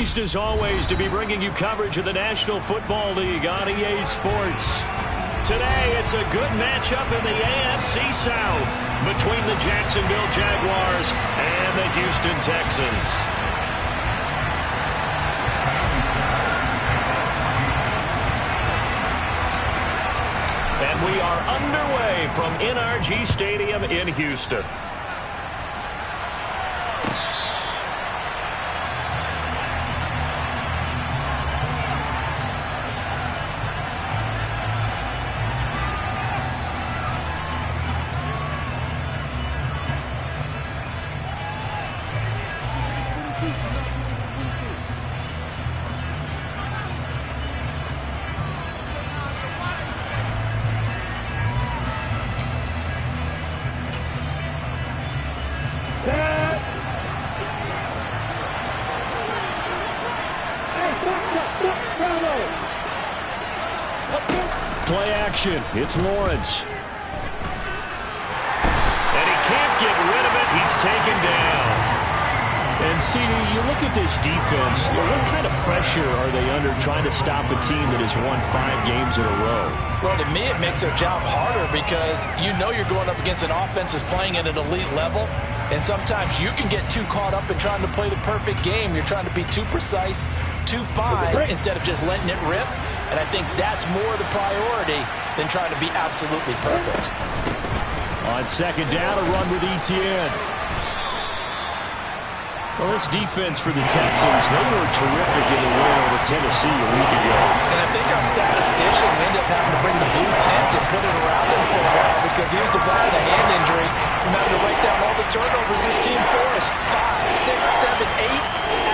Pleased as always to be bringing you coverage of the National Football League on EA Sports. Today, it's a good matchup in the AFC South between the Jacksonville Jaguars and the Houston Texans. And we are underway from NRG Stadium in Houston. Play action. It's Lawrence. And he can't get rid of it. He's taken down. And, CD, you look at this defense, what kind of pressure are they under trying to stop a team that has won 5 games in a row? Well, to me, it makes their job harder because you know you're going up against an offense that's playing at an elite level. And sometimes you can get too caught up in trying to play the perfect game. You're trying to be too precise, too fine, instead of just letting it rip. And I think that's more the priority than trying to be absolutely perfect. On second down, a run with Etienne. Well, this defense for the Texans, they were terrific in the win over Tennessee a week ago. And I think our statistician ended up having to bring the blue tent and put it around him for a while because he was developing a hand injury and having to write down all the turnovers this team forced. 5, 6, 7, 8.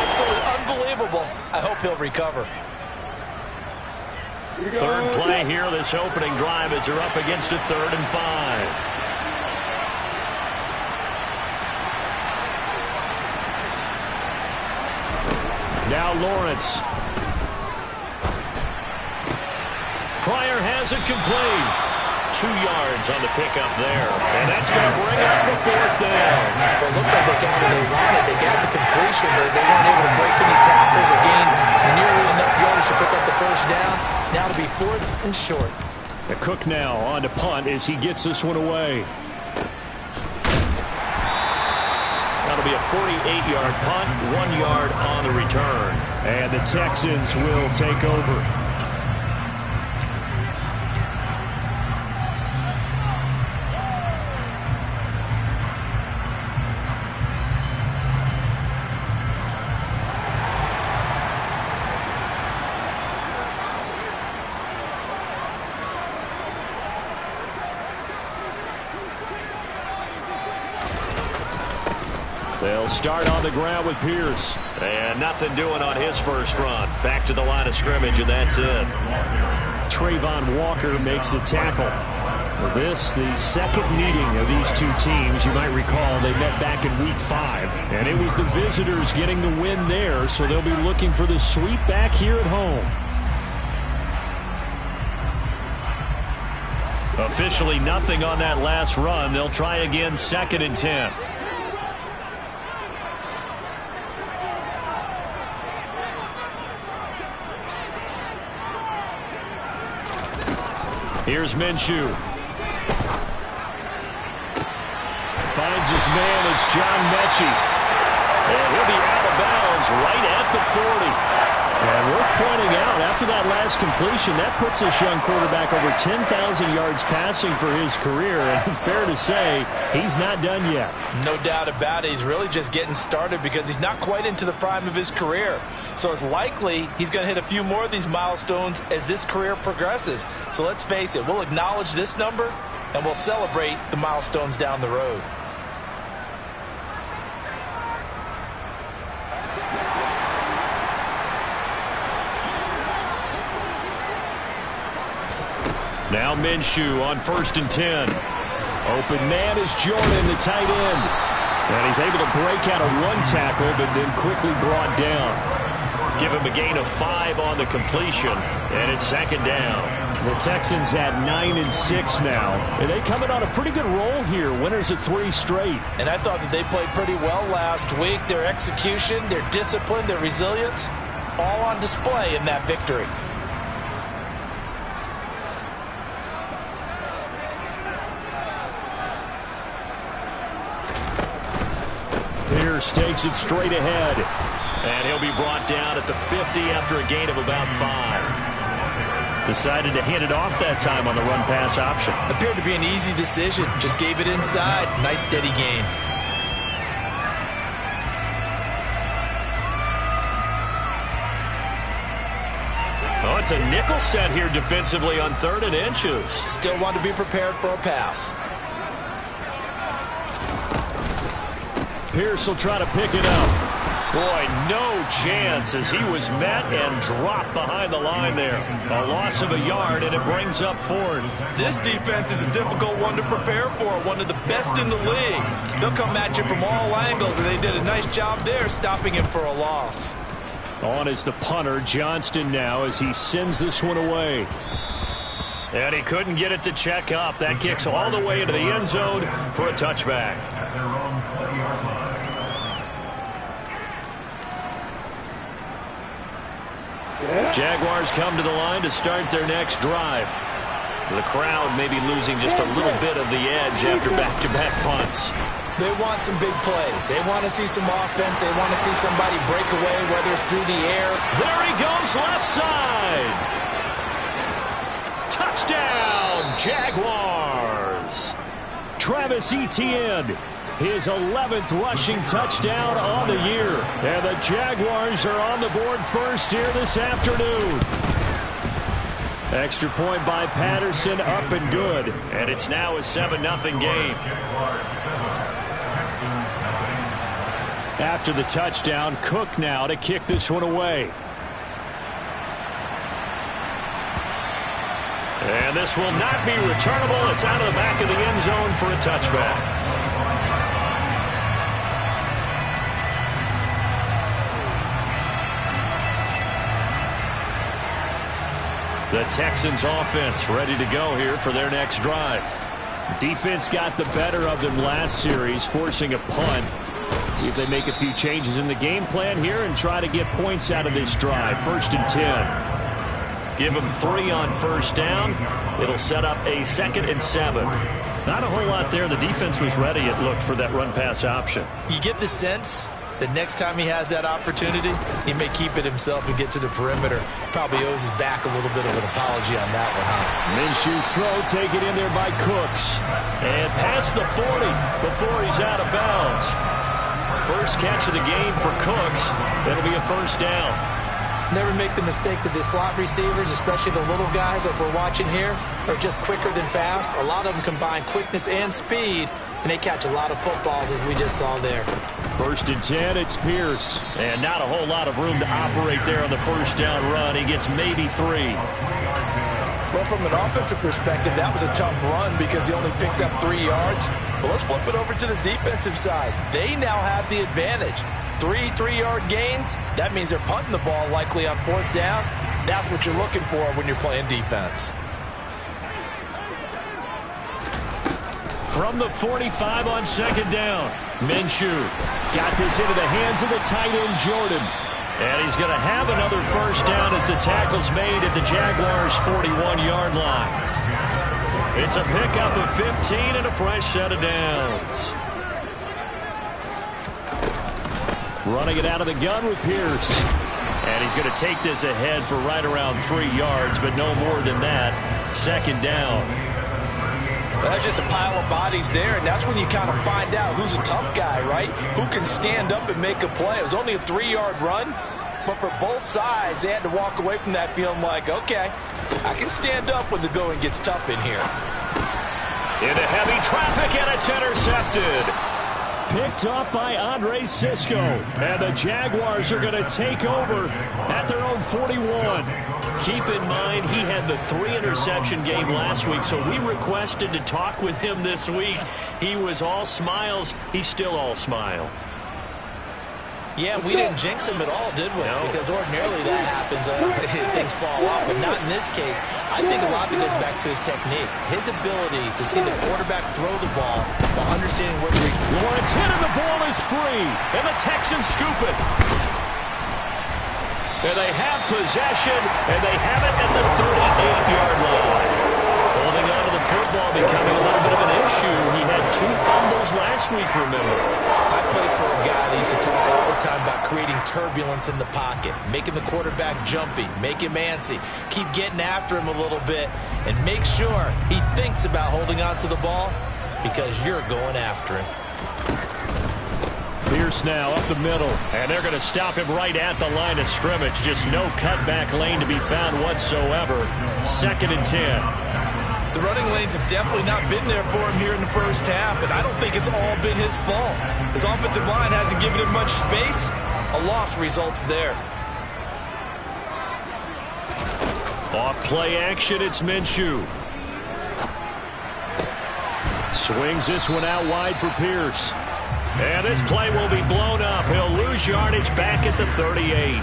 Absolutely unbelievable. I hope he'll recover. Third play here, this opening drive as they're up against a 3rd and 5. Now Lawrence. Pryor has it complete. 2 yards on the pickup there. And that's going to bring up the 4th down. Well, it looks like they got what they wanted. They got the completion, but they weren't able to break any tackles or gain nearly enough yards to pick up the 1st down. Now to be 4th and short. The Cook now on to punt as he gets this one away. That'll be a 48-yard punt, 1 yard on the return. And the Texans will take over. They'll start on the ground with Pierce. And nothing doing on his first run. Back to the line of scrimmage, and that's it. Trayvon Walker makes the tackle. For this, the second meeting of these two teams. You might recall they met back in Week 5. And it was the visitors getting the win there, so they'll be looking for the sweep back here at home. Officially nothing on that last run. They'll try again, 2nd and 10. Here's Minshew. Finds his man. It's John Mechie. And he'll be out of bounds right at the 40. And worth pointing out, after that last completion, that puts this young quarterback over 10,000 yards passing for his career. And fair to say, he's not done yet. No doubt about it. He's really just getting started because he's not quite into the prime of his career. So it's likely he's going to hit a few more of these milestones as this career progresses. So let's face it, we'll acknowledge this number and we'll celebrate the milestones down the road. Now Minshew on 1st and 10. Open man is Jordan, the tight end. And he's able to break out of 1 tackle, but then quickly brought down. Give him a gain of 5 on the completion, and it's 2nd down. The Texans at 9-6 now. And they coming on a pretty good roll here. Winners of 3 straight. And I thought that they played pretty well last week. Their execution, their discipline, their resilience, all on display in that victory. Pierce takes it straight ahead. And he'll be brought down at the 50 after a gain of about 5. Decided to hand it off that time on the run-pass option. Appeared to be an easy decision. Just gave it inside. Nice steady gain. Oh, it's a nickel set here defensively on 3rd and inches. Still want to be prepared for a pass. Pierce will try to pick it up. Boy, no chance as he was met and dropped behind the line there. A loss of a yard, and it brings up 4th. This defense is a difficult one to prepare for, one of the best in the league. They'll come at you from all angles, and they did a nice job there stopping him for a loss. On is the punter, Johnston, now as he sends this one away. And he couldn't get it to check up. That kicks all the way into the end zone for a touchback. Jaguars come to the line to start their next drive. The crowd may be losing just a little bit of the edge after back-to-back punts. They want some big plays. They want to see some offense. They want to see somebody break away, whether it's through the air. There he goes, left side. Touchdown, Jaguars. Travis Etienne, his 11th rushing touchdown on the year. And the Jaguars are on the board first here this afternoon. Extra point by Patterson, up and good. And it's now a 7-0 game. After the touchdown, Cook now to kick this one away. And this will not be returnable. It's out of the back of the end zone for a touchback. The Texans offense ready to go here for their next drive. Defense got the better of them last series, forcing a punt. See if they make a few changes in the game plan here and try to get points out of this drive. 1st and 10. Give them 3 on 1st down. It'll set up a 2nd and 7. Not a whole lot there. The defense was ready, it looked, for that run-pass option. You get the sense the next time he has that opportunity, he may keep it himself and get to the perimeter. Probably owes his back a little bit of an apology on that one, huh? Minshew's throw taken in there by Cooks. And past the 40 before he's out of bounds. First catch of the game for Cooks. It'll be a 1st down. Never make the mistake that the slot receivers, especially the little guys that we're watching here, are just quicker than fast. A lot of them combine quickness and speed, and they catch a lot of footballs, as we just saw there. 1st and 10, it's Pierce. And not a whole lot of room to operate there on the 1st down run. He gets maybe 3. Well, from an offensive perspective, that was a tough run because he only picked up 3 yards. But let's flip it over to the defensive side. They now have the advantage. 3 3-yard gains, that means they're punting the ball likely on 4th down. That's what you're looking for when you're playing defense. From the 45 on 2nd down, Minshew got this into the hands of the tight end, Jordan. And he's going to have another 1st down as the tackle's made at the Jaguars' 41-yard line. It's a pickup of 15 and a fresh set of downs. Running it out of the gun with Pierce. And he's going to take this ahead for right around 3 yards, but no more than that. 2nd down. That's just a pile of bodies there, and that's when you kind of find out who's a tough guy, right? Who can stand up and make a play. It was only a 3-yard run, but for both sides, they had to walk away from that feeling like, okay, I can stand up when the going gets tough in here. Into heavy traffic, and it's intercepted. Picked up by Andre Sisco. And the Jaguars are going to take over at their own 41. Keep in mind, he had the 3-interception game last week, so we requested to talk with him this week. He was all smiles. He's still all smile. Yeah, we didn't jinx him at all, did we? No. Because ordinarily that happens. Things fall off, but not in this case. I think a lot of it goes back to his technique. His ability to see the quarterback throw the ball while understanding where to... Lawrence hit and the ball is free, and the Texans scoop it. And they have possession, and they have it at the 38-yard line. Holding on to the football becoming a little bit of an issue. He had 2 fumbles last week, remember. I played for a guy that used to talk all the time about creating turbulence in the pocket, making the quarterback jumpy, make him antsy, keep getting after him a little bit, and make sure he thinks about holding on to the ball because you're going after him. Pierce now up the middle, and they're going to stop him right at the line of scrimmage. Just no cutback lane to be found whatsoever. 2nd and 10. The running lanes have definitely not been there for him here in the first half, and I don't think it's all been his fault. His offensive line hasn't given him much space. A loss results there. Off play action, it's Minshew. Swings this one out wide for Pierce. And this play will be blown up. He'll lose yardage back at the 38.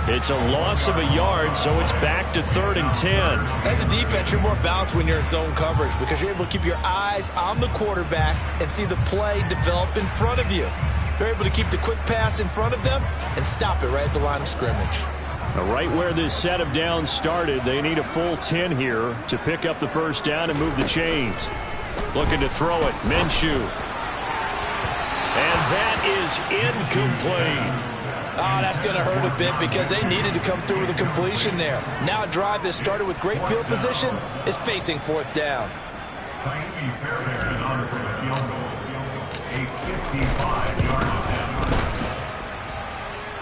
It's a loss of a yard, so it's back to 3rd and 10. As a defense, you're more balanced when you're in zone coverage because you're able to keep your eyes on the quarterback and see the play develop in front of you. You're able to keep the quick pass in front of them and stop it right at the line of scrimmage. Now, right where this set of downs started, they need a full 10 here to pick up the first down and move the chains. Looking to throw it, Minshew. And that is incomplete. Oh, that's going to hurt a bit because they needed to come through with a completion there. Now a drive that started with great field position is facing 4th down.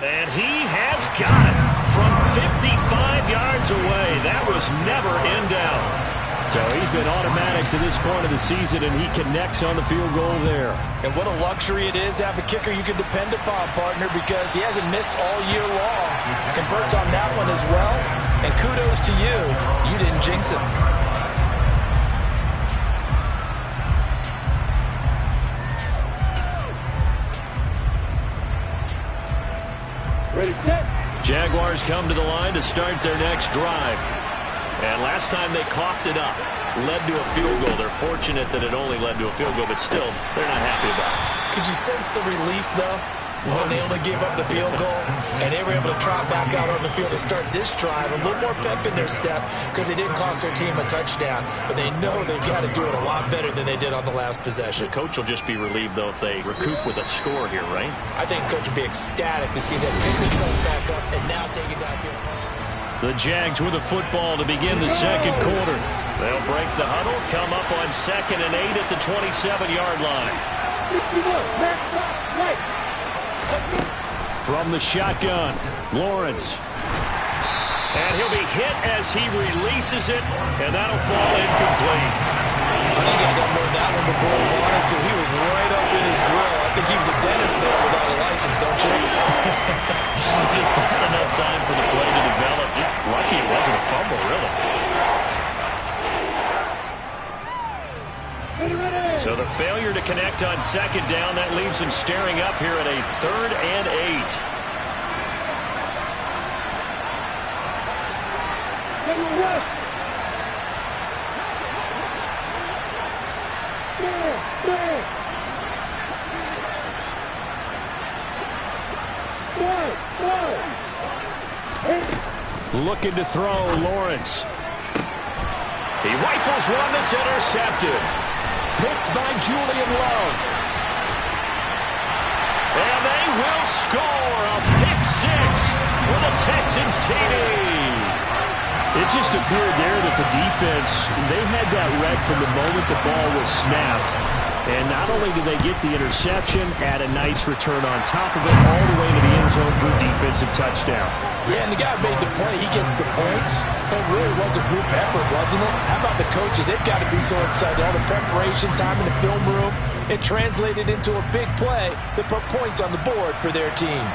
And he has got it from 55 yards away. That was never in doubt. So he's been automatic to this point of the season, and he connects on the field goal there. And what a luxury it is to have a kicker you can depend upon, partner, because he hasn't missed all year long. Converts on that one as well, and kudos to you. You didn't jinx him. Jaguars come to the line to start their next drive. And last time they coughed it up, led to a field goal. They're fortunate that it only led to a field goal, but still, they're not happy about it. Could you sense the relief, though, when they only gave up the field goal and they were able to trot back out on the field and start this drive? A little more pep in their step because they didn't cost their team a touchdown, but they know they've got to do it a lot better than they did on the last possession. The coach will just be relieved, though, if they recoup with a score here, right? I think coach will be ecstatic to see them pick themselves back up and now take it downfield. The Jags with a football to begin the second quarter. They'll break the huddle, come up on 2nd and 8 at the 27-yard line. From the shotgun, Lawrence. And he'll be hit as he releases it, and that'll fall incomplete. I think I downloaded that one before he wanted to. He was right up in his grill. I think he was a dentist there without a license, don't you? Just not enough time for the play to develop. Just lucky it wasn't a fumble, really. So the failure to connect on 2nd down, that leaves him staring up here at a 3rd and 8. Looking to throw, Lawrence. He rifles one that's intercepted. Picked by Julian Love. And they will score a pick 6 for the Texans TD. It just appeared there that the defense, they had that read from the moment the ball was snapped. And not only did they get the interception, add a nice return on top of it, all the way to the end zone for a defensive touchdown. Yeah, and the guy who made the play, he gets the points. But it really was a group effort, wasn't it? How about the coaches? They've got to be so excited. All the preparation time in the film room, it translated into a big play that put points on the board for their team.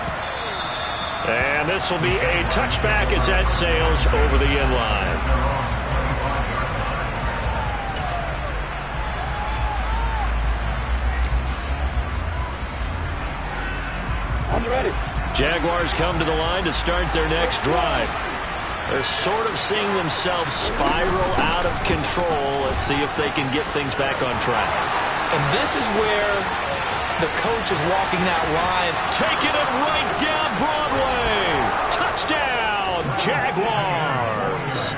And this will be a touchback as that sails over the end line. Jaguars come to the line to start their next drive. They're sort of seeing themselves spiral out of control. Let's see if they can get things back on track. And this is where the coach is walking that line. Taking it right down Broadway. Touchdown! Jaguars.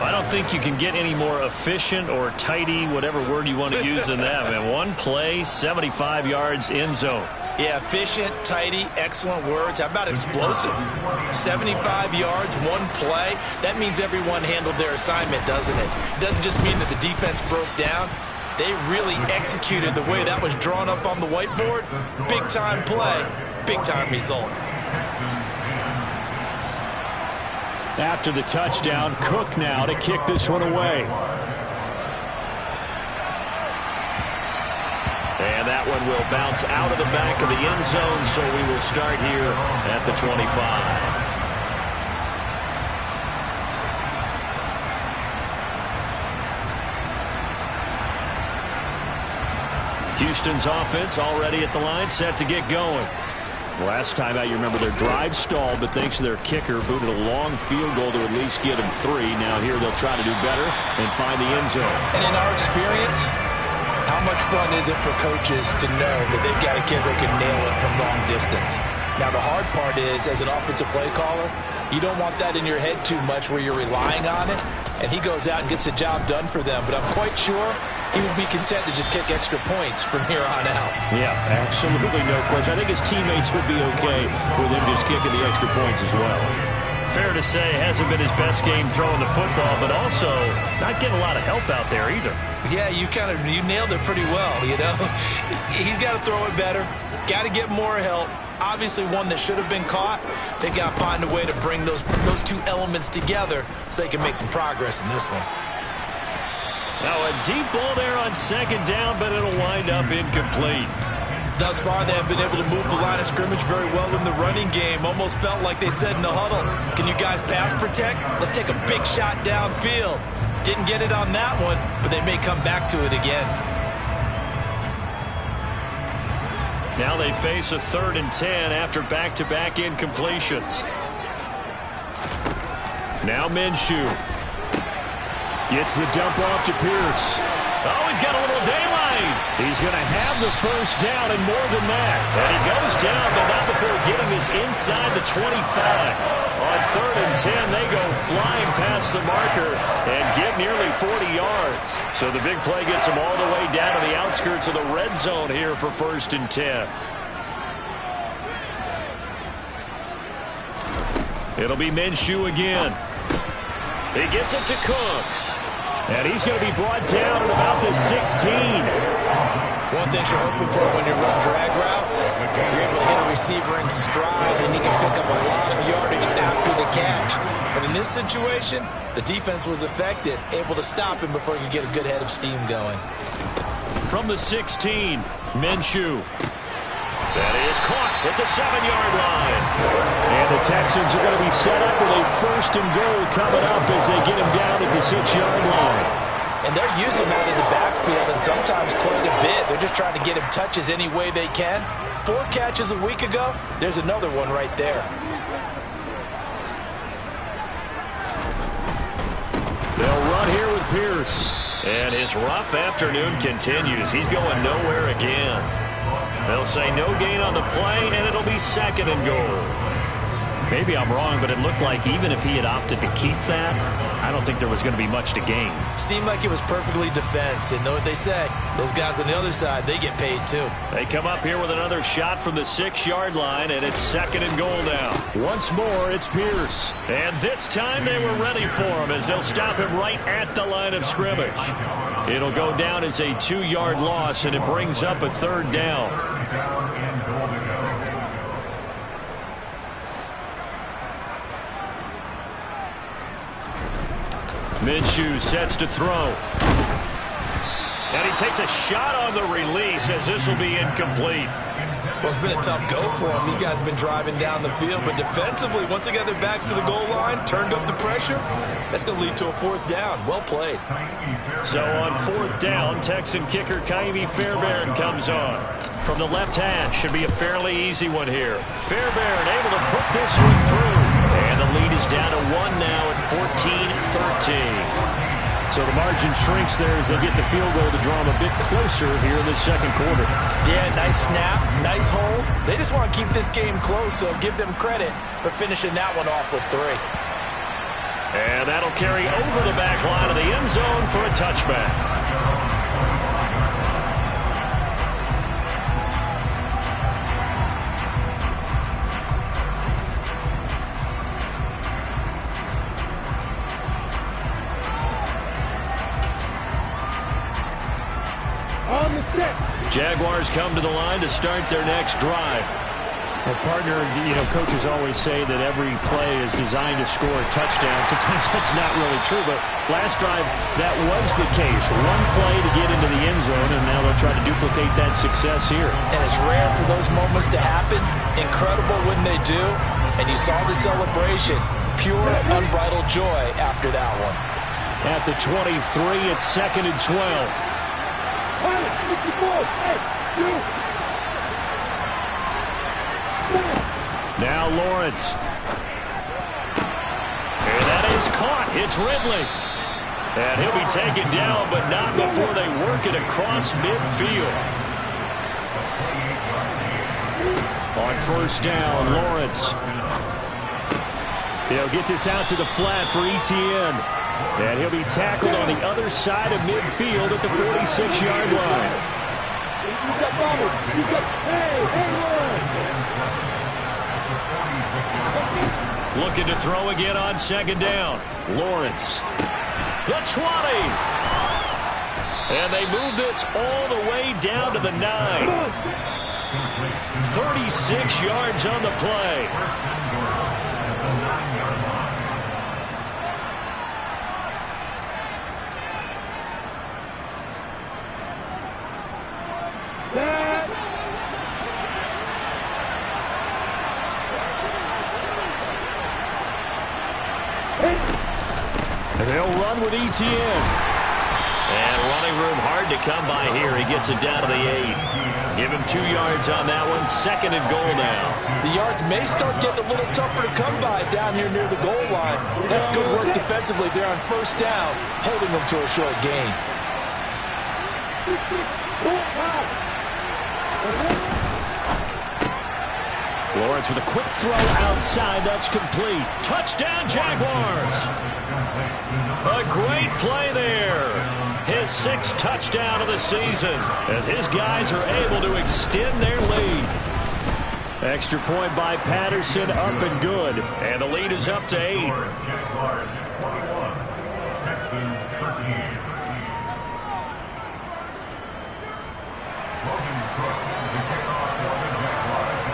I don't think you can get any more efficient or tidy, whatever word you want to use in that, man. One play, 75 yards, end zone. Yeah, efficient, tidy, excellent words. How about explosive? 75 yards, one play. That means everyone handled their assignment, doesn't it? It doesn't just mean that the defense broke down. They really executed the way that was drawn up on the whiteboard. Big-time play, big-time result. After the touchdown, Cook now to kick this one away. And that one will bounce out of the back of the end zone, so we will start here at the 25. Houston's offense already at the line, set to get going. Last time out, you remember their drive stalled, but thanks to their kicker, booted a long field goal to at least get them 3. Now here they'll try to do better and find the end zone. And in our experience, how much fun is it for coaches to know that they've got a kicker who can nail it from long distance? Now, the hard part is, as an offensive play caller, you don't want that in your head too much where you're relying on it, and he goes out and gets the job done for them. But I'm quite sure he would be content to just kick extra points from here on out. Yeah, absolutely no question. I think his teammates would be okay with him just kicking the extra points as well. Fair to say, hasn't been his best game throwing the football, but also not getting a lot of help out there either. Yeah, you nailed it pretty well, you know. He's got to throw it better, got to get more help. Obviously one that should have been caught. They've got to find a way to bring those two elements together so they can make some progress in this one. Now a deep ball there on second down, but it'll wind up incomplete. Thus far, they have been able to move the line of scrimmage very well in the running game. Almost felt like they said in the huddle, can you guys pass protect? Let's take a big shot downfield. Didn't get it on that one, but they may come back to it again. Now they face a 3rd and 10 after back-to-back incompletions. Now Minshew. Gets the dump off to Pierce. Oh, he's got a little daylight. He's going to have the first down and more than that. And he goes down, but not before getting this inside the 25. On 3rd and 10, they go flying past the marker and get nearly 40 yards. So the big play gets them all the way down to the outskirts of the red zone here for 1st and 10. It'll be Minshew again. He gets it to Cooks. And he's going to be brought down at about the 16. One thing you're hoping for when you run drag routes, you're able to hit a receiver in stride, and he can pick up a lot of yardage after the catch. But in this situation, the defense was effective, able to stop him before he could get a good head of steam going. From the 16, Minshew. That is caught at the 7-yard line. And the Texans are going to be set up with a 1st and goal coming up as they get him down at the 6-yard line. And they're using that in the backfield, and sometimes quite a bit. They're just trying to get him touches any way they can. 4 catches a week ago, there's another one right there. They'll run here with Pierce. And his rough afternoon continues. He's going nowhere again. They'll say no gain on the play, and it'll be 2nd and goal. Maybe I'm wrong, but it looked like even if he had opted to keep that, I don't think there was going to be much to gain. Seemed like it was perfectly defense, and know what they say. Those guys on the other side, they get paid too. They come up here with another shot from the 6-yard line, and it's 2nd and goal now. Once more, it's Pierce. And this time they were ready for him as they'll stop him right at the line of scrimmage. It'll go down as a 2-yard loss, and it brings up a 3rd down. Minshew sets to throw. And he takes a shot on the release as this will be incomplete. Well, it's been a tough go for him. These guys have been driving down the field, but defensively, once they got their backs to the goal line, turned up the pressure, that's going to lead to a 4th down. Well played. So on 4th down, Texan kicker Kaimi Fairbairn comes on. From the left hash, should be a fairly easy one here. Fairbairn able to put this one through. And the lead is down to 1 now at 14-13. So the margin shrinks there as they get the field goal to draw them a bit closer here in the second quarter. Yeah, nice snap, nice hold. They just want to keep this game close, so give them credit for finishing that one off with 3. And that'll carry over the back line of the end zone for a touchback. Jaguars come to the line to start their next drive. Well, partner, coaches always say that every play is designed to score a touchdown. Sometimes that's not really true, but last drive, that was the case. One play to get into the end zone, and now they'll try to duplicate that success here. And it's rare for those moments to happen. Incredible when they do. And you saw the celebration. Pure, unbridled joy after that one. At the 23, it's 2nd and 12. Now Lawrence. And that is caught. It's Ridley. And he'll be taken down, but not before they work it across midfield. On first down, Lawrence. He'll get this out to the flat for Etienne. And he'll be tackled on the other side of midfield at the 46-yard line. Looking to throw again on second down. Lawrence. The 20. And they move this all the way down to the 9. 36 yards on the play. They'll run with Etienne. And running room hard to come by here. He gets it down to the 8. Give him 2 yards on that one. 2nd and goal now. The yards may start getting a little tougher to come by down here near the goal line. That's good work defensively there on first down, holding them to a short gain. Lawrence with a quick throw outside. That's complete. Touchdown, Jaguars. A great play there. His 6th touchdown of the season as his guys are able to extend their lead. Extra point by Patterson, up and good. And the lead is up to 8.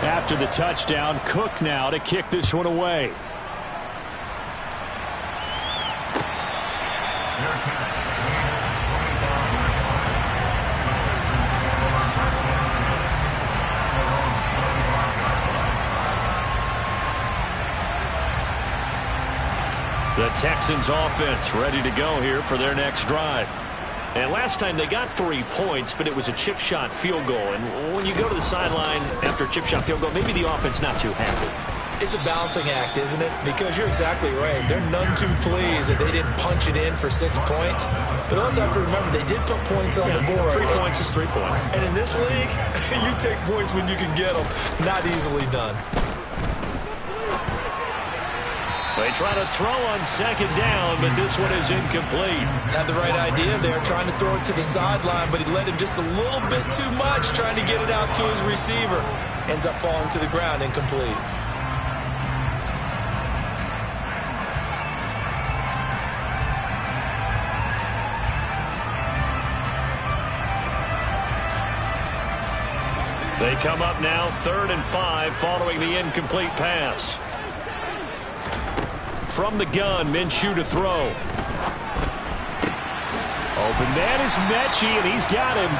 After the touchdown, Cook now to kick this one away. The Texans offense ready to go here for their next drive. And last time they got 3 points, but it was a chip shot field goal. And when you go to the sideline after a chip shot field goal, maybe the offense not too happy. It's a balancing act, isn't it? Because you're exactly right. They're none too pleased that they didn't punch it in for 6 points. But also have to remember they did put points on the board. 3 points is 3 points. And in this league, you take points when you can get them. Not easily done. They try to throw on second down, but this one is incomplete. Had the right idea there, trying to throw it to the sideline, but he let him just a little bit too much, trying to get it out to his receiver. Ends up falling to the ground, incomplete. They come up now 3rd and 5 following the incomplete pass. From the gun, Minshew to throw. Open man is Mechie, and he's got him.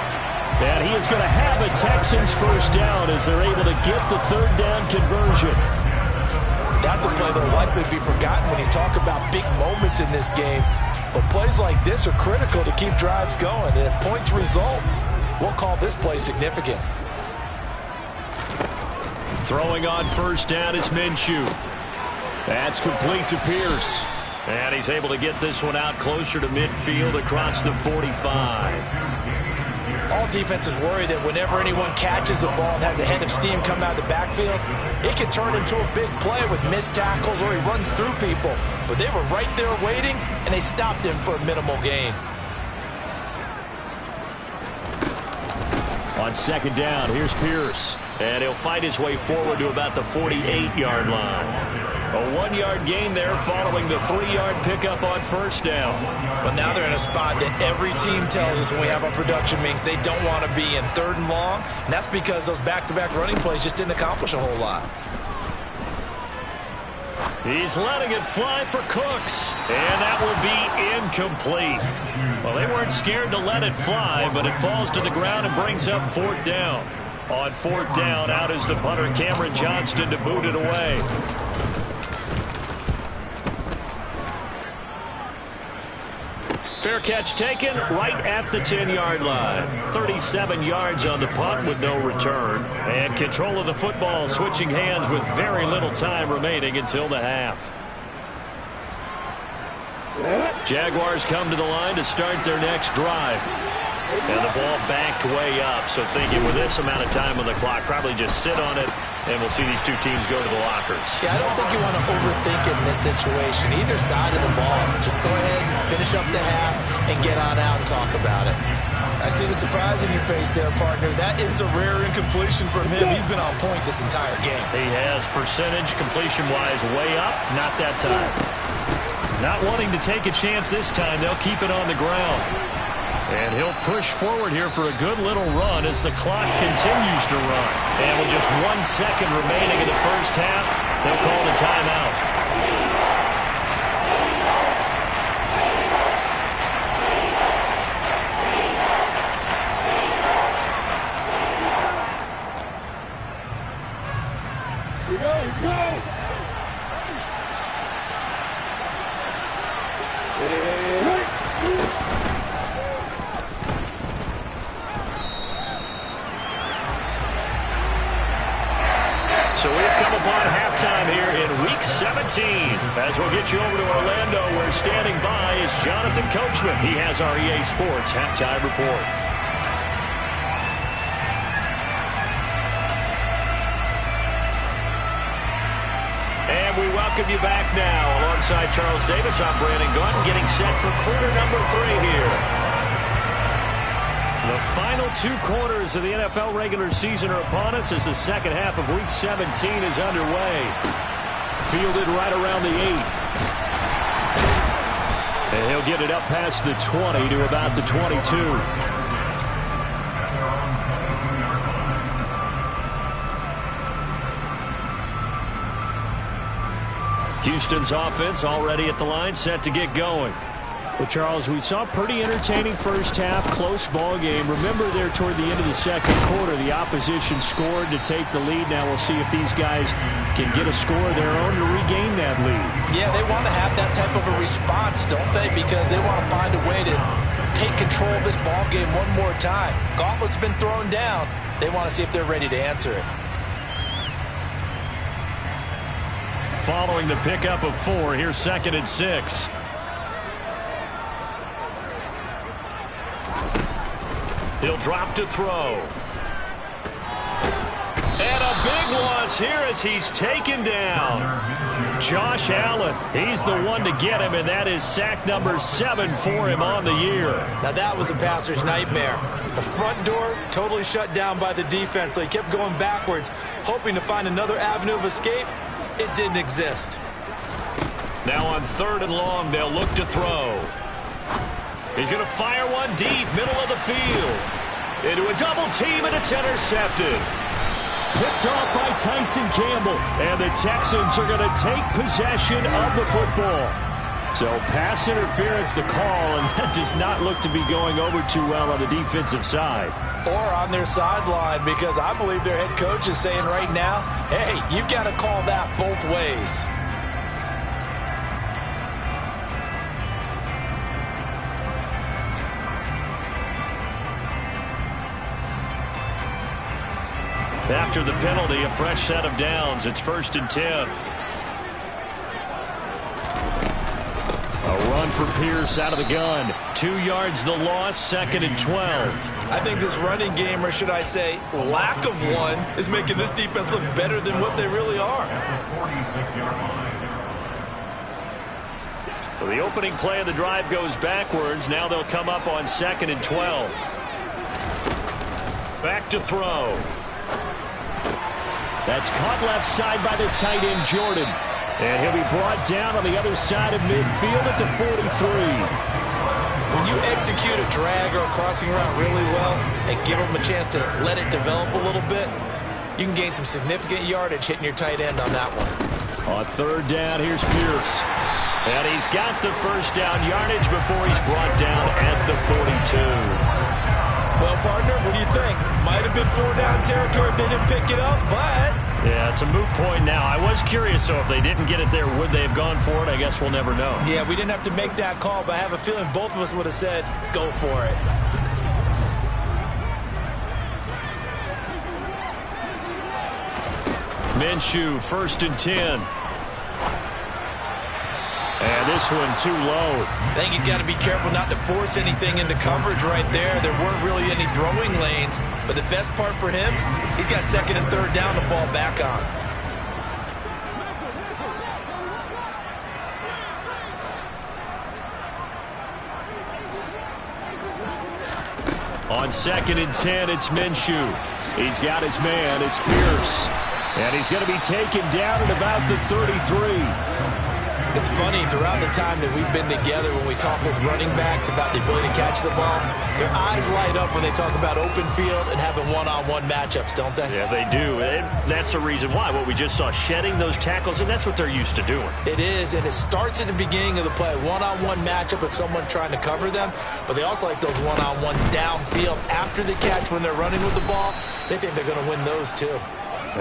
And he is going to have a Texans first down as they're able to get the 3rd down conversion. That's a play that will likely be forgotten when you talk about big moments in this game. But plays like this are critical to keep drives going. And if points result, we'll call this play significant. Throwing on first down is Minshew. That's complete to Pierce. And he's able to get this one out closer to midfield across the 45. All defenses worry that whenever anyone catches the ball and has a head of steam come out of the backfield, it can turn into a big play with missed tackles or he runs through people. But they were right there waiting, and they stopped him for a minimal gain. On second down, here's Pierce. And he'll fight his way forward to about the 48-yard line. A 1-yard gain there following the 3-yard pickup on first down. But now they're in a spot that every team tells us when we have our production meetings they don't want to be in 3rd and long. And that's because those back-to-back running plays just didn't accomplish a whole lot. He's letting it fly for Cooks. And that will be incomplete. Well, they weren't scared to let it fly, but it falls to the ground and brings up 4th down. On 4th down, out is the punter, Cameron Johnston, to boot it away. Fair catch taken right at the 10-yard line. 37 yards on the punt with no return. And control of the football switching hands with very little time remaining until the half. Jaguars come to the line to start their next drive. And the ball backed way up, so thinking with this amount of time on the clock, probably just sit on it, and we'll see these two teams go to the lockers. Yeah, I don't think you want to overthink it in this situation. Either side of the ball, just go ahead, finish up the half, and get on out and talk about it. I see the surprise in your face there, partner. That is a rare incompletion from him. He's been on point this entire game. He has percentage completion-wise way up, not that time. Not wanting to take a chance this time, they'll keep it on the ground. And he'll push forward here for a good little run as the clock continues to run. And with just 1 second remaining in the first half, they'll call the timeout. So we've come upon halftime here in Week 17. As we'll get you over to Orlando, where standing by is Jonathan Coachman. He has our EA Sports Halftime Report. And we welcome you back now. Alongside Charles Davis, I'm Brandon Gunn, getting set for quarter number 3 here. The final 2 quarters of the NFL regular season are upon us as the second half of Week 17 is underway. Fielded right around the 8. And he'll get it up past the 20 to about the 22. Houston's offense already at the line, set to get going. Well, Charles, we saw a pretty entertaining first half, close ball game. Remember there toward the end of the second quarter, the opposition scored to take the lead. Now we'll see if these guys can get a score of their own to regain that lead. Yeah, they want to have that type of a response, don't they? Because they want to find a way to take control of this ball game one more time. Gauntlet's been thrown down. They want to see if they're ready to answer it. Following the pickup of 4, here's 2nd and 6. He'll drop to throw. And a big loss here as he's taken down. Josh Allen, he's the one to get him, and that is sack number 7 for him on the year. Now that was a passer's nightmare. The front door totally shut down by the defense, so he kept going backwards, hoping to find another avenue of escape. It didn't exist. Now on 3rd and long, they'll look to throw. He's going to fire one deep, middle of the field. Into a double team, and it's intercepted. Picked off by Tyson Campbell. And the Texans are going to take possession of the football. So pass interference the call, and that does not look to be going over too well on the defensive side. Or on their sideline, because I believe their head coach is saying right now, hey, you've got to call that both ways. After the penalty, a fresh set of downs. It's 1st and 10. run for Pierce out of the gun. 2 yards the loss, 2nd and 12. I think this running game, or should I say lack of one, is making this defense look better than what they really are. So the opening play of the drive goes backwards. Now they'll come up on 2nd and 12. Back to throw. That's caught left side by the tight end, Jordan. And he'll be brought down on the other side of midfield at the 43. When you execute a drag or a crossing route really well and give them a chance to let it develop a little bit, you can gain some significant yardage hitting your tight end on that one. On 3rd down, here's Pierce. And he's got the first down yardage before he's brought down at the 42. Well, partner, what do you think? Might have been 4-down territory if they didn't pick it up, but... Yeah, it's a moot point now. I was curious, so if they didn't get it there, would they have gone for it? I guess we'll never know. Yeah, we didn't have to make that call, but I have a feeling both of us would have said, go for it. Minshew, 1st and 10. And this one too low. I think he's got to be careful not to force anything into coverage right there. There weren't really any throwing lanes, but the best part for him, he's got 2nd and 3rd down to fall back on. On 2nd and 10, it's Minshew. He's got his man. It's Pierce. And he's going to be taken down at about the 33. It's funny, throughout the time that we've been together, when we talk with running backs about the ability to catch the ball, their eyes light up when they talk about open field and having one-on-one matchups, don't they? Yeah, they do. And that's the reason why. What we just saw, shedding those tackles, and that's what they're used to doing. It is, and it starts at the beginning of the play. One-on-one matchup with someone trying to cover them, but they also like those one-on-ones downfield after the catch when they're running with the ball. They think they're going to win those, too.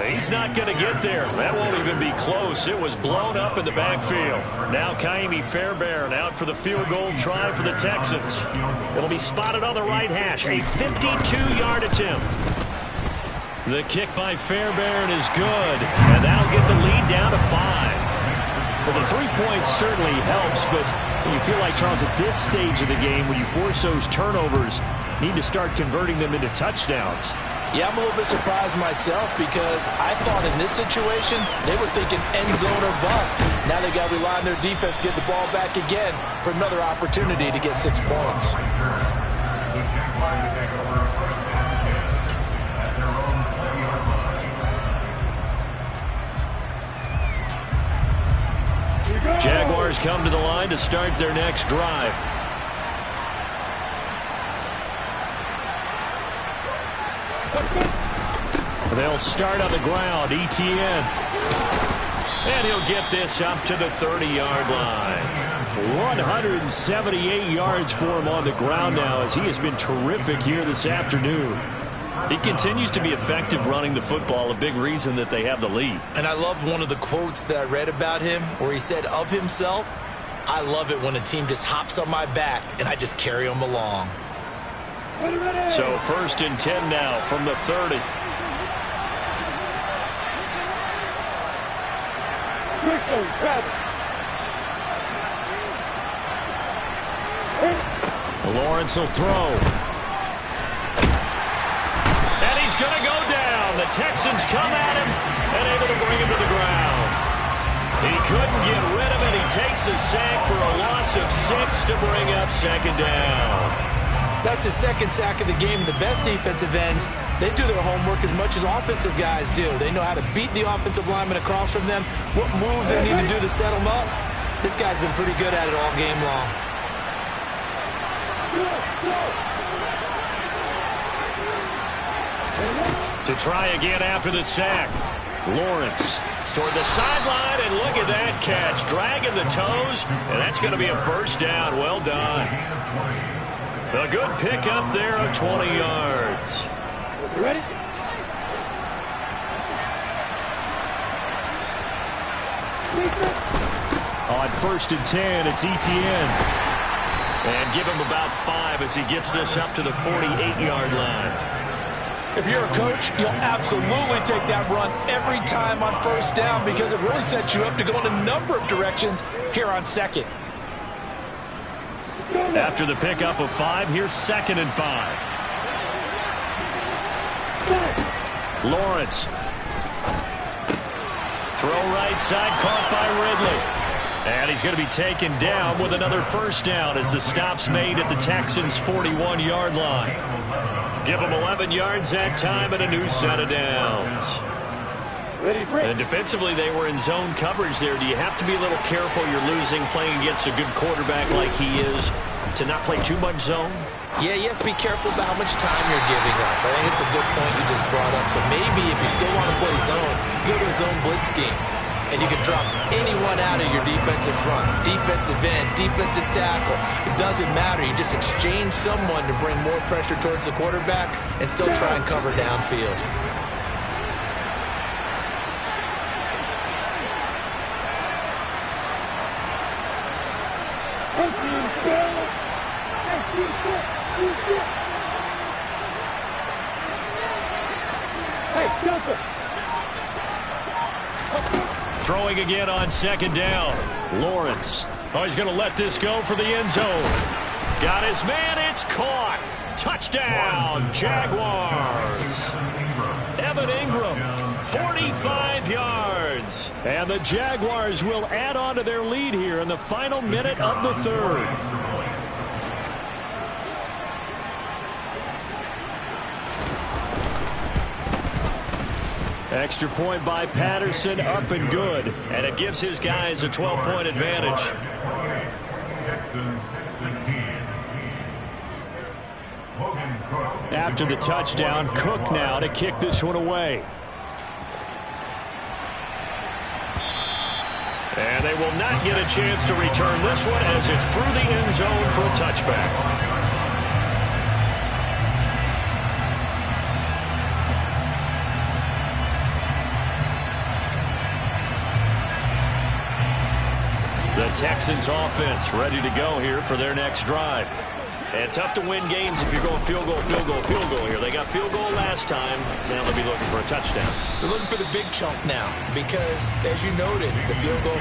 He's not going to get there. That won't even be close. It was blown up in the backfield. Now Kaimi Fairbairn out for the field goal try for the Texans. It'll be spotted on the right hash. A 52-yard attempt. The kick by Fairbairn is good, and that'll get the lead down to 5. Well, the 3 points certainly helps, but you feel like, Charles, at this stage of the game, when you force those turnovers, need to start converting them into touchdowns. Yeah, I'm a little bit surprised myself because I thought in this situation they were thinking end zone or bust. Now they got to rely on their defense to get the ball back again for another opportunity to get 6 points. Jaguars come to the line to start their next drive. They'll start on the ground. Etienne. And he'll get this up to the 30-yard line. 178 yards for him on the ground now, as he has been terrific here this afternoon. He continues to be effective running the football, a big reason that they have the lead. And I loved one of the quotes that I read about him where he said of himself, "I love it when a team just hops on my back and I just carry them along." So 1st and 10 now from the 30. Lawrence will throw. And he's going to go down. The Texans come at him and able to bring him to the ground. He couldn't get rid of it. He takes a sack for a loss of 6 to bring up 2nd down. That's his 2nd sack of the game. The best defensive ends, they do their homework as much as offensive guys do. They know how to beat the offensive lineman across from them, what moves they need to do to set them up. This guy's been pretty good at it all game long. To try again after the sack. Lawrence toward the sideline, and look at that catch. Dragging the toes, and that's going to be a 1st down. Well done. A good pick up there of 20 yards. Ready? On 1st and 10, it's Etienne. And give him about 5 as he gets this up to the 48-yard line. If you're a coach, you'll absolutely take that run every time on 1st down because it really sets you up to go in a number of directions here on 2nd. After the pickup of 5, here's 2nd and 5. Lawrence. Throw right side, caught by Ridley. And he's going to be taken down with another first down as the stop's made at the Texans' 41-yard line. Give them 11 yards that time and a new set of downs. And defensively, they were in zone coverage there. Do you have to be a little careful? You're losing playing against a good quarterback like he is to not play too much zone? Yeah, you have to be careful about how much time you're giving up. I think it's a good point you just brought up. So maybe if you still want to play zone, you go to a zone blitz scheme. And you can drop anyone out of your defensive front. Defensive end, defensive tackle. It doesn't matter. You just exchange someone to bring more pressure towards the quarterback and still try and cover downfield. Throwing again on 2nd down. Lawrence. Oh, he's going to let this go for the end zone. Got his man. It's caught. Touchdown, Jaguars. Evan Ingram, 45 yards. And the Jaguars will add on to their lead here in the final minute of the 3rd. Extra point by Patterson, up and good. And it gives his guys a 12-point advantage. After the touchdown, Cook now to kick this one away. And they will not get a chance to return this one as it's through the end zone for a touchback. The Texans offense ready to go here for their next drive. And tough to win games if you're going field goal, field goal, field goal here. They got field goal last time. Now they'll be looking for a touchdown. They're looking for the big chunk now because, as you noted, the field goal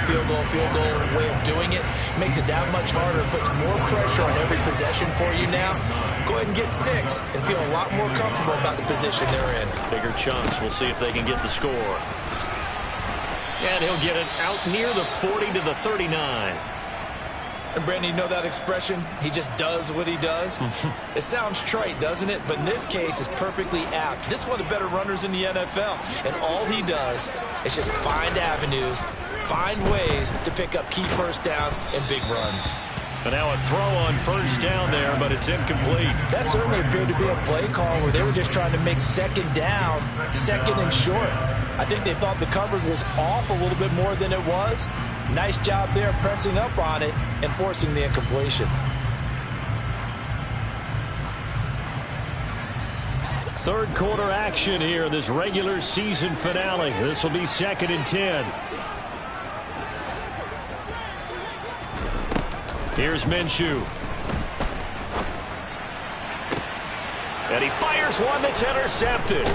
way of doing it makes it that much harder. It puts more pressure on every possession for you now. Go ahead and get 6 and feel a lot more comfortable about the position they're in. Bigger chunks. We'll see if they can get the score. And he'll get it out near the 40 to the 39. And Brandon, you know that expression? He just does what he does. It sounds trite, doesn't it? But in this case, it's perfectly apt. This is one of the better runners in the NFL. And all he does is just find avenues, find ways to pick up key first downs and big runs. But now a throw on first down there, but it's incomplete. That certainly appeared to be a play call where they were just trying to make 2nd down, 2nd and short. I think they thought the coverage was off a little bit more than it was. Nice job there pressing up on it and forcing the incompletion. Third quarter action here in this regular season finale. This will be 2nd and 10. Here's Minshew. And he fires one that's intercepted.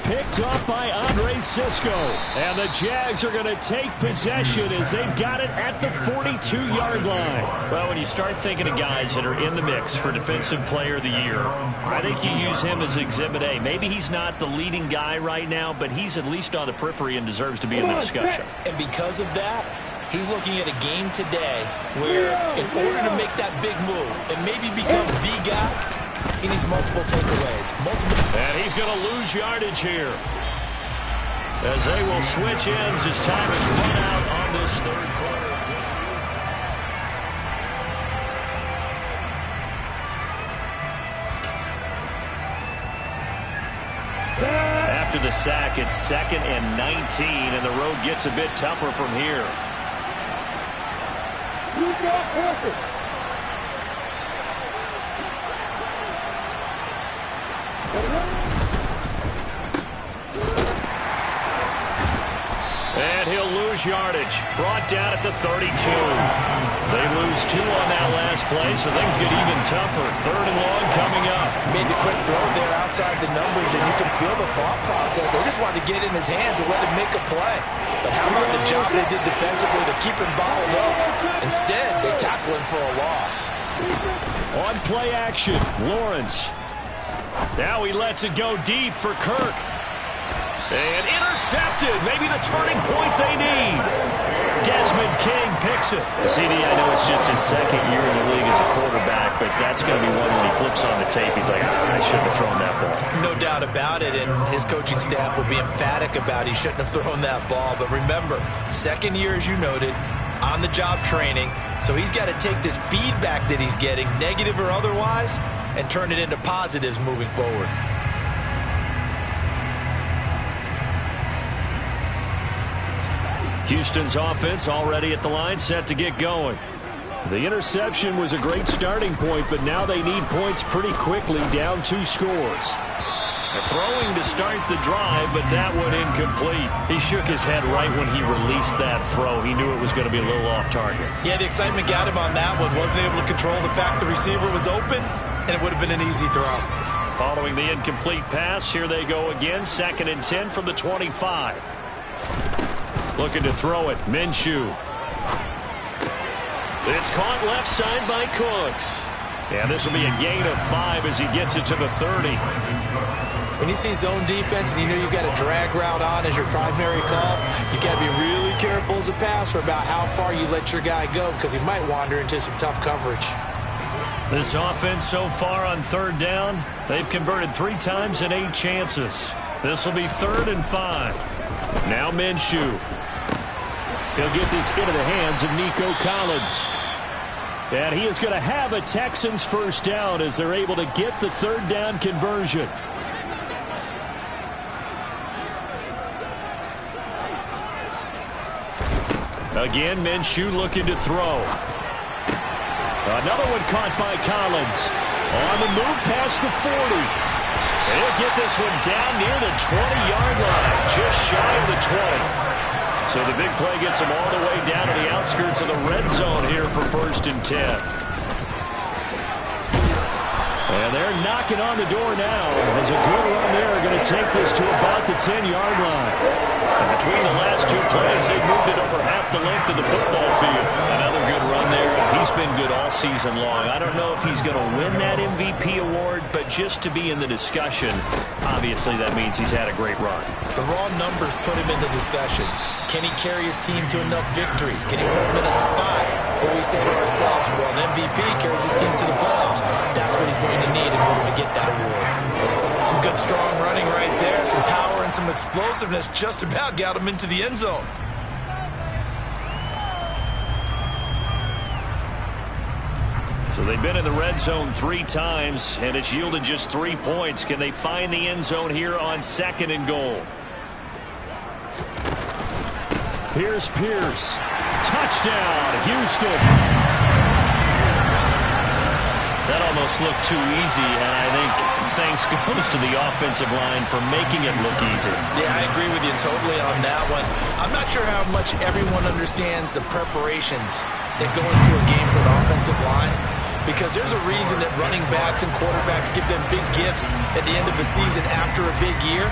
Picked up by Andre Cisco. And the Jags are going to take possession as they've got it at the 42-yard line. Well, when you start thinking of guys that are in the mix for Defensive Player of the Year, I think you use him as Exhibit A. Maybe he's not the leading guy right now, but he's at least on the periphery and deserves to be in the discussion. And because of that, he's looking at a game today where in order to make that big move and maybe become the guy, he needs multiple takeaways. And he's going to lose yardage here as they will switch ends as time is run out on this third quarter. After the sack, it's 2nd and 19, and the road gets a bit tougher from here. And he'll lose lose yardage. Brought down at the 32. They lose 2 on that last play, so things get even tougher. 3rd and long coming up. Made the quick throw there outside the numbers, and you can feel the thought process. They just wanted to get it in his hands and let him make a play. But how about the job they did defensively to keep him bottled up? Instead, they tackle him for a loss. On play action, Lawrence. Now he lets it go deep for Kirk. And intercepted. Maybe the turning point they need. Desmond King picks it. CD, I know it's just his 2nd year in the league as a quarterback, but that's going to be one when he flips on the tape. He's like, I shouldn't have thrown that ball. No doubt about it, and his coaching staff will be emphatic about he shouldn't have thrown that ball. But remember, 2nd year, as you noted, on-the-job training. So he's got to take this feedback that he's getting, negative or otherwise, and turn it into positives moving forward. Houston's offense already at the line, set to get going. The interception was a great starting point, but now they need points pretty quickly, down 2 scores. Throwing to start the drive, but that one incomplete. He shook his head right when he released that throw. He knew it was going to be a little off target. Yeah, the excitement got him on that one. Wasn't able to control the fact the receiver was open, and it would have been an easy throw. Following the incomplete pass, here they go again. 2nd and 10 from the 25. Looking to throw it, Minshew. It's caught left side by Cooks. And this will be a gain of 5 as he gets it to the 30. When you see zone defense and you know you've got a drag route on as your primary call, you got to be really careful as a passer about how far you let your guy go because he might wander into some tough coverage. This offense so far on 3rd down, they've converted 3 times in 8 chances. This will be 3rd and 5. Now Minshew. He'll get this into the hands of Nico Collins. And he is going to have a Texans 1st down as they're able to get the 3rd down conversion. Again, Minshew looking to throw. Another one caught by Collins. On the move past the 40. He'll get this one down near the 20-yard line, just shy of the 20. So the big play gets them all the way down to the outskirts of the red zone here for 1st and 10. And they're knocking on the door now. As a good run there, going to take this to about the 10-yard line. And between the last 2 plays, they've moved it over half the length of the football field. Another good run there. He's been good all season long. I don't know if he's going to win that MVP award, but just to be in the discussion, obviously that means he's had a great run. The raw numbers put him in the discussion. Can he carry his team to enough victories? Can he put him in a spot where we say to ourselves, well, an MVP carries his team to the playoffs. That's what he's going to need in order to get that award. Some good, strong running right there. Some power and some explosiveness just about got him into the end zone. So they've been in the red zone 3 times, and it's yielded just 3 points. Can they find the end zone here on 2nd and goal? Here's Pierce. Touchdown, Houston. That almost looked too easy, and I think thanks goes to the offensive line for making it look easy. Yeah, I agree with you totally on that one. I'm not sure how much everyone understands the preparations that go into a game for an offensive line, because there's a reason that running backs and quarterbacks give them big gifts at the end of the season after a big year.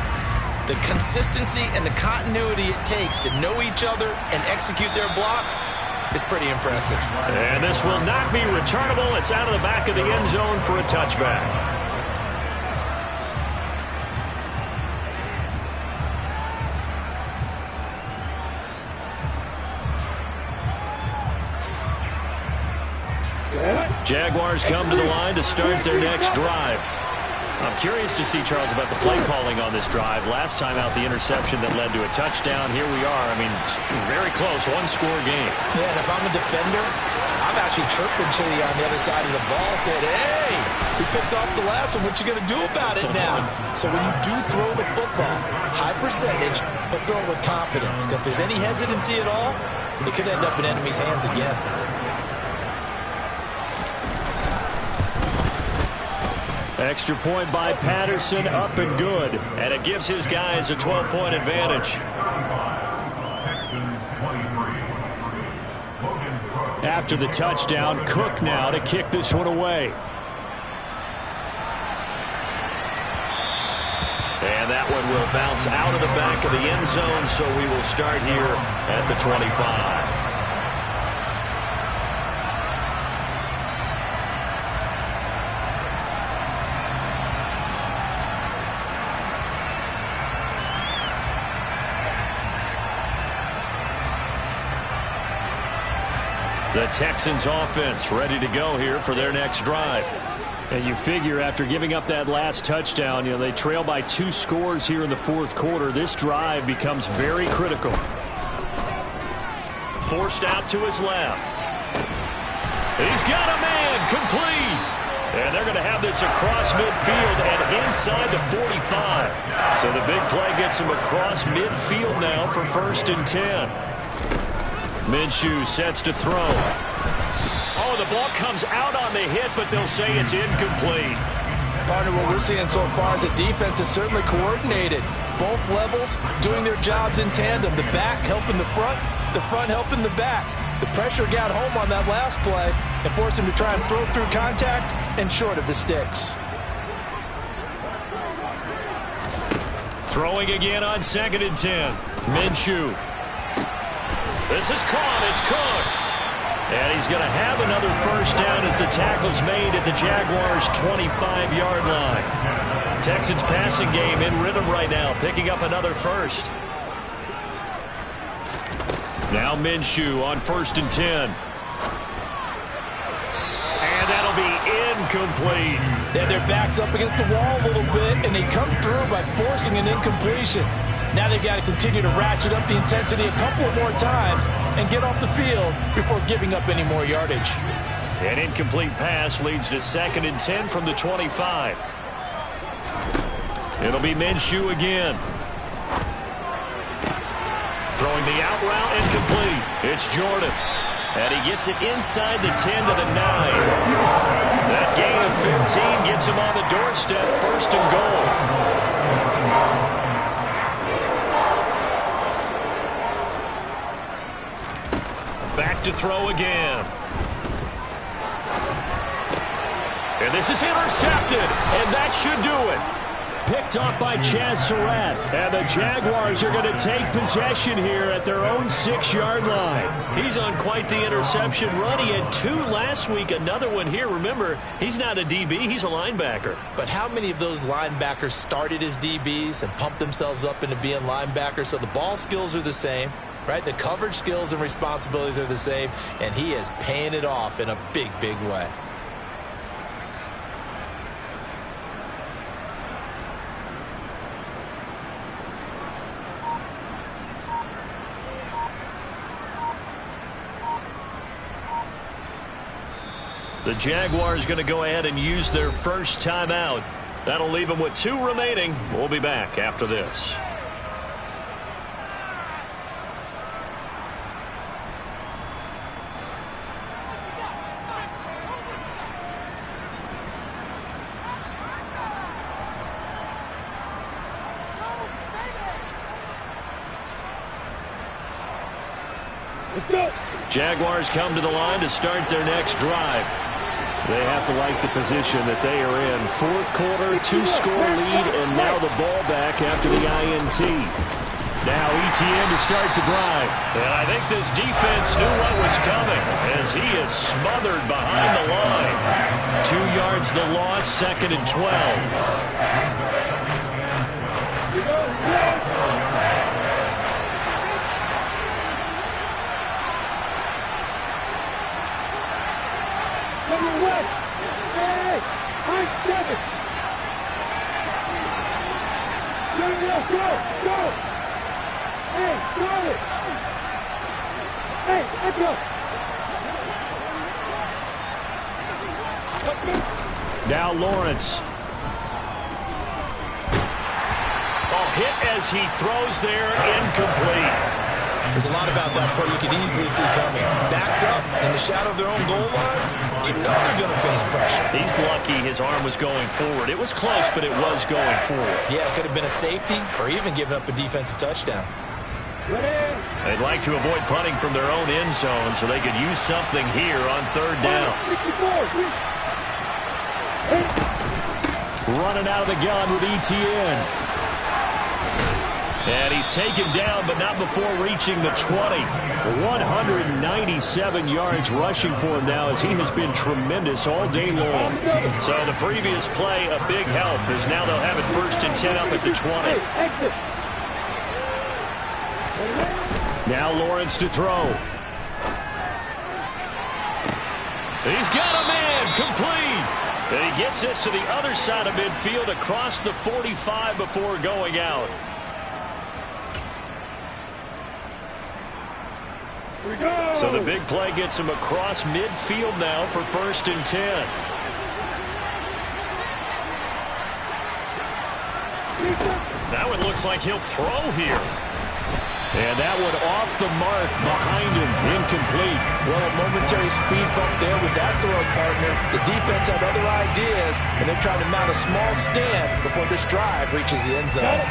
The consistency and the continuity it takes to know each other and execute their blocks is pretty impressive. And this will not be returnable. It's out of the back of the end zone for a touchback. Jaguars come to the line to start their next drive. I'm curious to see, Charles, about the play calling on this drive. Last time out, the interception that led to a touchdown. Here we are. I mean, very close, 1-score game. Yeah, and if I'm a defender, I'm actually chirping Chili on the other side of the ball, saying, hey, we picked off the last one. What you going to do about it now? So when you do throw the football, high percentage, but throw it with confidence. Because if there's any hesitancy at all, it could end up in enemy's hands again. Extra point by Patterson, up and good. And it gives his guys a 12-point advantage. Texans 20, after the touchdown. Cook now to kick this one away. And that one will bounce out of the back of the end zone, so we will start here at the 25. The Texans offense ready to go here for their next drive. And you figure after giving up that last touchdown, they trail by 2 scores here in the fourth quarter. This drive becomes very critical. Forced out to his left. He's got a man complete. And they're going to have this across midfield and inside the 45. So the big play gets him across midfield now for 1st and 10. Minshew sets to throw. Oh, the ball comes out on the hit, but they'll say it's incomplete. Partner, what we're seeing so far is the defense is certainly coordinated. Both levels doing their jobs in tandem. The back helping the front helping the back. The pressure got home on that last play and forced him to try and throw through contact and short of the sticks. Throwing again on 2nd and 10. Minshew. This is caught. It's Cooks. And he's going to have another 1st down as the tackle's made at the Jaguars' 25-yard line. Texans passing game in rhythm right now, picking up another 1st. Now Minshew on 1st and 10. And that'll be incomplete. And their back's up against the wall a little bit, and they come through by forcing an incompletion. Now they've got to continue to ratchet up the intensity a couple of more times and get off the field before giving up any more yardage. An incomplete pass leads to 2nd and 10 from the 25. It'll be Minshew again. Throwing the out route incomplete. It's Jordan. And he gets it inside the 10 to the 9. That gain of 15 gets him on the doorstep, 1st and goal. Back to throw again. And this is intercepted, and that should do it. Picked off by Chaz Surratt. And the Jaguars are going to take possession here at their own 6-yard line. He's on quite the interception run. He had 2 last week, another one here. Remember, he's not a DB, he's a linebacker. But how many of those linebackers started as DBs and pumped themselves up into being linebackers? So the ball skills are the same. Right, the coverage skills and responsibilities are the same, and he is paying it off in a big, big way. The Jaguars going to go ahead and use their 1st timeout. That'll leave them with 2 remaining. We'll be back after this. Jaguars come to the line to start their next drive. They have to like the position that they are in. 4th quarter, 2-score lead, and now the ball back after the INT. Now ETN to start the drive. And I think this defense knew what was coming as he is smothered behind the line. 2 yards the loss, 2nd and 12. Now Lawrence. Hit as he throws there, incomplete. There's a lot about that play you could easily see coming. Backed up in the shadow of their own goal line, you know they're going to face pressure. He's lucky his arm was going forward. It was close, but it was going forward. Yeah, it could have been a safety or even given up a defensive touchdown. They'd like to avoid punting from their own end zone so they could use something here on third down. Running out of the gun with ETN. And he's taken down, but not before reaching the 20. 197 yards rushing for him now, as he has been tremendous all day long. So the previous play, a big help, as now they'll have it 1st and 10 up at the 20. Now Lawrence to throw. He's got a man, complete. And he gets this to the other side of midfield across the 45 before going out. So the big play gets him across midfield now for 1st and 10. Now it looks like he'll throw here. And that one off the mark behind him, incomplete. Well, a momentary speed bump there with that throw, partner. The defense had other ideas, and they're trying to mount a small stand before this drive reaches the end zone.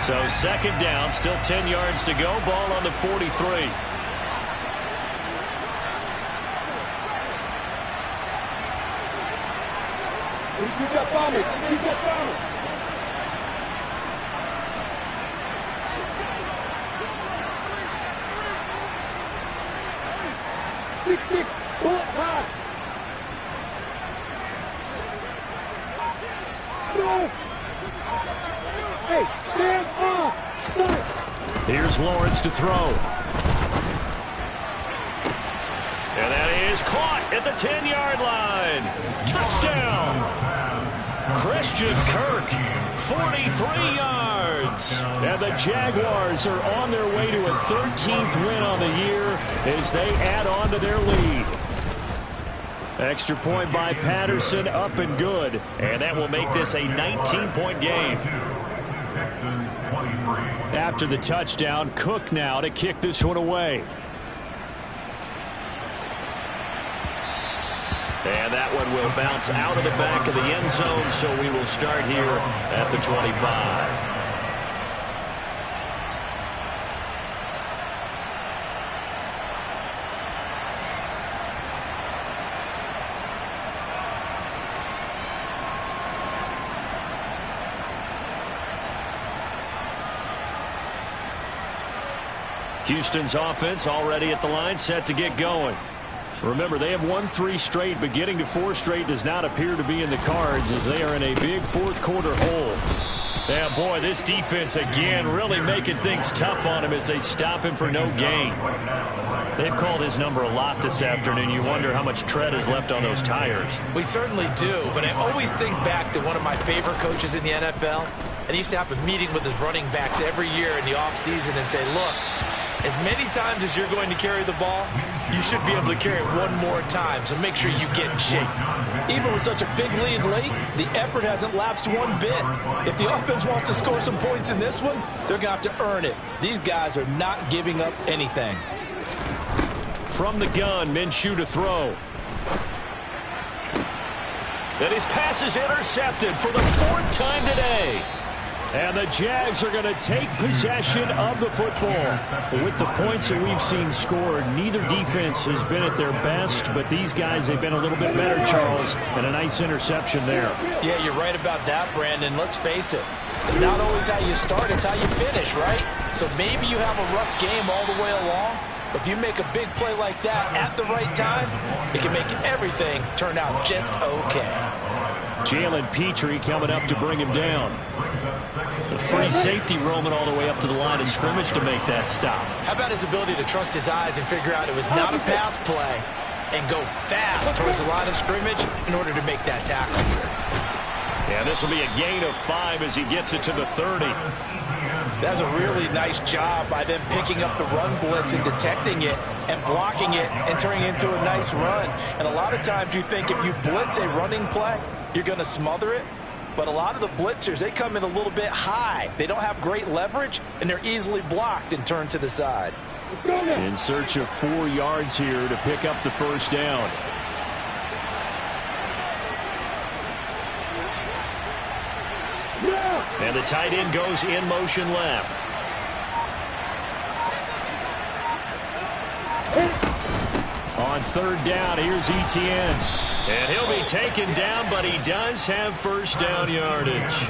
So 2nd down, still 10 yards to go. Ball on the 43. Here's Lawrence to throw. And that is caught at the 10-yard line. Touchdown! Christian Kirk, 43 yards. And the Jaguars are on their way to a 13th win on the year as they add on to their lead. Extra point by Patterson, up and good. And that will make this a 19-point game. After the touchdown, Cook now to kick this one away. And that one will bounce out of the back of the end zone, so we will start here at the 25. Houston's offense already at the line, set to get going. Remember, they have won 3 straight, but getting to 4 straight does not appear to be in the cards as they are in a big 4th quarter hole. Yeah, boy, this defense again really making things tough on him as they stop him for no gain. They've called his number a lot this afternoon. You wonder how much tread is left on those tires. We certainly do, but I always think back to one of my favorite coaches in the NFL, and he used to have a meeting with his running backs every year in the offseason and say, look, as many times as you're going to carry the ball, you should be able to carry it one more time, so make sure you get in shape. Even with such a big lead late, the effort hasn't lapsed one bit. If the offense wants to score some points in this one, they're going to have to earn it. These guys are not giving up anything. From the gun, Minshew to throw. And his pass is intercepted for the 4th time today. And the Jags are going to take possession of the football. With the points that we've seen scored, neither defense has been at their best, but these guys, they've been a little bit better, Charles, and a nice interception there. Yeah, you're right about that, Brandon. Let's face it. It's not always how you start, it's how you finish, right? So maybe you have a rough game all the way along, but if you make a big play like that at the right time, it can make everything turn out just okay. Jalen Petrie coming up to bring him down. The free safety roaming all the way up to the line of scrimmage to make that stop. How about his ability to trust his eyes and figure out it was not a pass play and go fast towards the line of scrimmage in order to make that tackle. Yeah, this will be a gain of 5 as he gets it to the 30. That's a really nice job by them picking up the run blitz and detecting it and blocking it and turning it into a nice run. And a lot of times you think if you blitz a running play, you're going to smother it. But a lot of the blitzers, they come in a little bit high. They don't have great leverage, and they're easily blocked and turned to the side. In search of 4 yards here to pick up the 1st down. And the tight end goes in motion left. third down. Here's Etienne. And he'll be taken down, but he does have first down yardage.